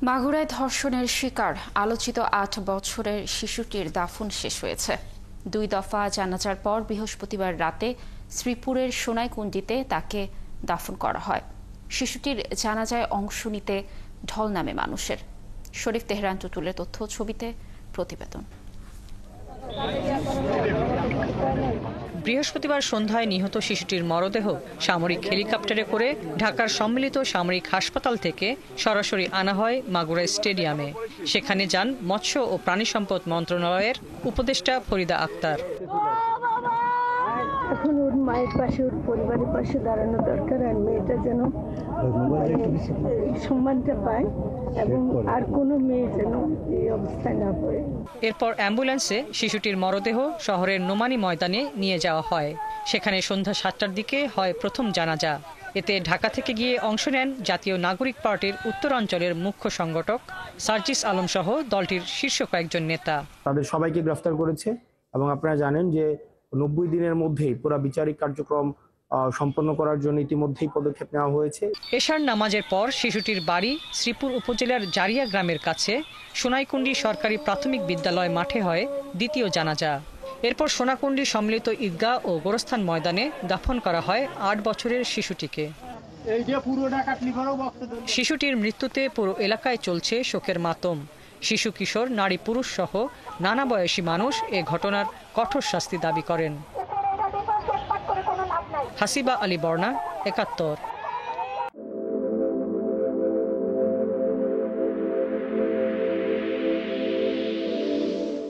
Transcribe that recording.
মাগুরায় ধর্ষণের শিকার আলোচিত ৮ বছরের শিশুটির দাফন শেষ হয়েছে। ২ দফা জানাজার পর বৃহস্পতিবার রাতে শ্রীপুরের সোনাইকুণ্ডীতে তাকে দাফন করা হয়। শিশুটির জানাজায় অংশ নিতে ঢল নামে মানুষের। শরীফ তেহরান টুটুলের তথ্য ছবিতে প্রতিবেদন। বৃহস্পতিবার সন্ধ্যায় নিহত শিশুটির মরদেহ সামরিক হেলিকপ্টারে করে ঢাকার সম্মিলিত সামরিক হাসপাতাল থেকে সরাসরি আনা হয় মাগুরা স্টেডিয়ামে। সেখানে যান মৎস্য ও প্রাণী সম্পদ মন্ত্রণালয়ের উপদেষ্টা ফরিদা আক্তার। এখন ওর মায়ের পাশে, ওর পরিবারের পাশে দাঁড়ানো দরকার, আর মেয়েটা যেন সম্মানটা পায় এবং আর কোনো মেয়ে যেন এই অবস্থায় না পড়ে। এরপর অ্যাম্বুলেন্সে শিশুটির মরদেহ শহরের নোমানী ময়দানে নিয়ে যাওয়া হয়। সেখানে সন্ধ্যা ৭টার দিকে হয় প্রথম জানাজা। এতে ঢাকা থেকে গিয়ে অংশ নেন জাতীয় নাগরিক পার্টির উত্তরাঞ্চলের মুখ্য সংগঠক সার্জিস আলম সহ দলটির শীর্ষ কয়েকজন নেতা। তাদের সবাইকে গ্রেফতার করেছে এবং আপনারা জানেন যে ৯০ দিনের মধ্যেই পুরো বিচারিক কার্যক্রম সম্পন্ন করার জন্য ইতিমধ্যেই পদক্ষেপ নেওয়া হয়েছে। এশার নামাজের পর শিশুটির বাড়ি শ্রীপুর উপজেলার জারিয়া গ্রামের কাছে সোনাইকুণ্ডী সরকারি প্রাথমিক বিদ্যালয় মাঠে হয় দ্বিতীয় জানাজা। এরপর সোনাকুণ্ডী সম্মিলিত ঈদগাহ ও গোরস্থান ময়দানে দাফন করা হয় ৮ বছরের শিশুটিকে। শিশুটির মৃত্যুতে পুরো এলাকায় চলছে শোকের মাতম। শিশু, কিশোর, নারী, পুরুষ সহ নানা বয়সী মানুষ এ ঘটনার কঠোর শাস্তি দাবি করেন। হাসিবা আলী বর্ণা, ৭১।